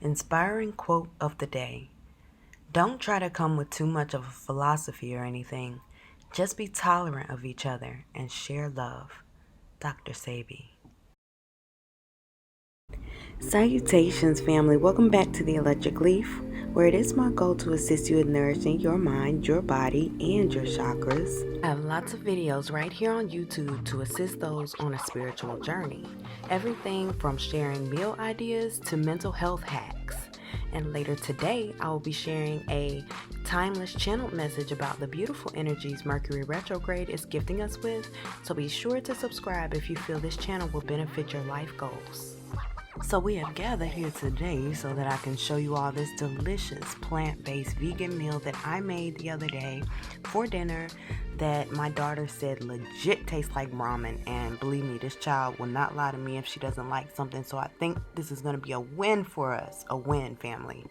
Inspiring quote of the day. Don't try to come with too much of a philosophy or anything. Just be tolerant of each other and share love. Dr. Sebi. Salutations, family. Welcome back to the Electric Leaf, where it is my goal to assist you in nourishing your mind, your body, and your chakras. I have lots of videos right here on YouTube to assist those on a spiritual journey. Everything from sharing meal ideas to mental health hacks. And later today, I will be sharing a timeless channeled message about the beautiful energies Mercury retrograde is gifting us with. So be sure to subscribe if you feel this channel will benefit your life goals. So we have gathered here today so that I can show you all this delicious plant-based vegan meal that I made the other day for dinner that my daughter said legit tastes like ramen. And believe me, this child will not lie to me if she doesn't like something. So I think this is going to be a win for us. A win, family.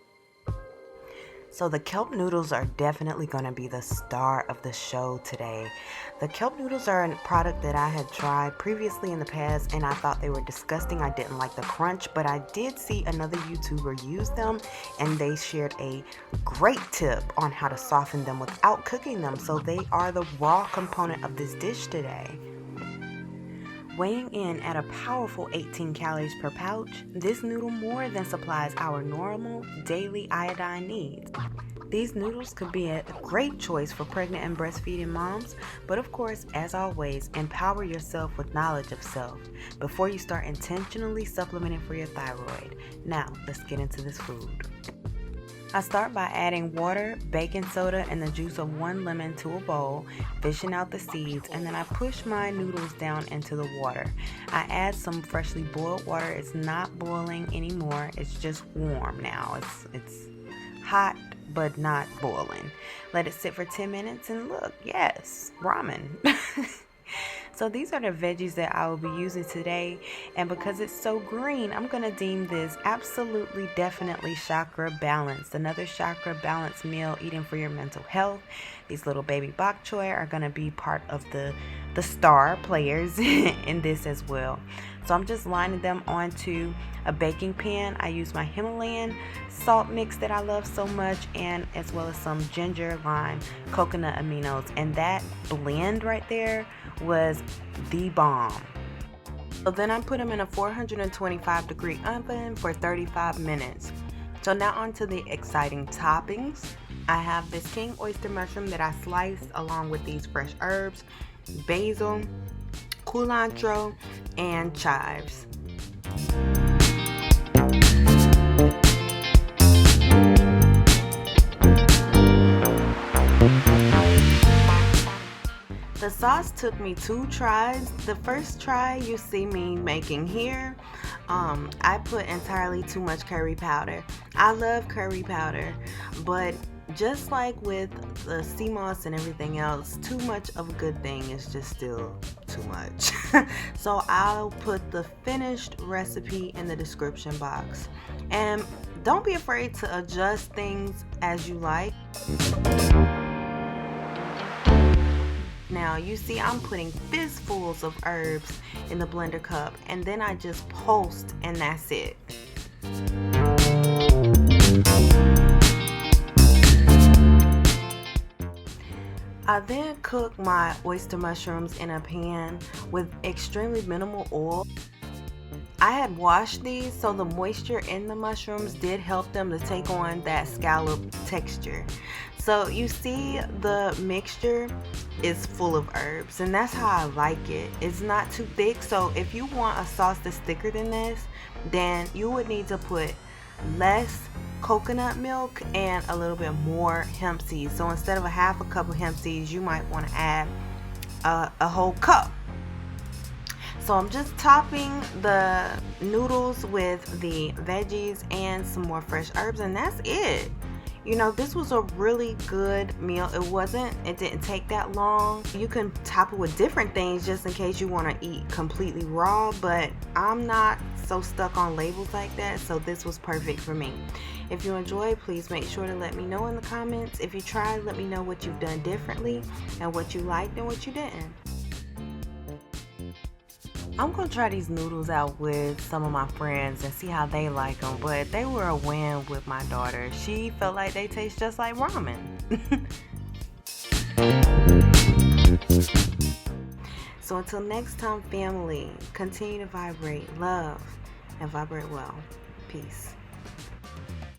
So the kelp noodles are definitely going to be the star of the show today. The kelp noodles are a product that I had tried previously in the past and I thought they were disgusting. I didn't like the crunch, but I did see another YouTuber use them and they shared a great tip on how to soften them without cooking them. So they are the raw component of this dish today. Weighing in at a powerful 18 calories per pouch, this noodle more than supplies our normal daily iodine needs. These noodles could be a great choice for pregnant and breastfeeding moms, but of course, as always, empower yourself with knowledge of self before you start intentionally supplementing for your thyroid. Now, let's get into this food. I start by adding water, baking soda, and the juice of 1 lemon to a bowl, fishing out the seeds, and then I push my noodles down into the water. I add some freshly boiled water. It's not boiling anymore. It's just warm now. It's hot, but not boiling. Let it sit for 10 minutes and look, yes, ramen. So these are the veggies that I will be using today, and because it's so green, I'm going to deem this absolutely definitely chakra balanced. Another chakra balanced meal eating for your mental health. These little baby Bok Choy are going to be part of the star players in this as well. So I'm just lining them onto a baking pan. I use my Himalayan salt mix that I love so much, and as well as some ginger, lime, coconut aminos, and that blend right there was the bomb. So then I put them in a 425 degree oven for 35 minutes. So now on to the exciting toppings. I have this king oyster mushroom that I sliced along with these fresh herbs, basil, culantro, and chives. The sauce took me 2 tries. The first try you see me making here, I put entirely too much curry powder. I love curry powder, but just like with the sea moss and everything else, too much of a good thing is just still too much. So I'll put the finished recipe in the description box. And don't be afraid to adjust things as you like. Now you see I'm putting fistfuls of herbs in the blender cup, and then I just pulsed and that's it. I then cook my oyster mushrooms in a pan with extremely minimal oil. I had washed these, so the moisture in the mushrooms did help them to take on that scallop texture. So you see the mixture is full of herbs, and that's how I like it. It's not too thick, so if you want a sauce that's thicker than this, then you would need to put less coconut milk and a little bit more hemp seeds. So instead of a half a cup of hemp seeds, you might want to add a whole cup. So I'm just topping the noodles with the veggies and some more fresh herbs, and that's it. You know, this was a really good meal. It didn't take that long. You can top it with different things just in case you want to eat completely raw, but I'm not so stuck on labels like that, so this was perfect for me. If you enjoyed, please make sure to let me know in the comments. If you tried, let me know what you've done differently and what you liked and what you didn't. I'm gonna try these noodles out with some of my friends and see how they like them, but they were a win with my daughter. She felt like they taste just like ramen. So until next time, family, continue to vibrate love and vibrate well. Peace.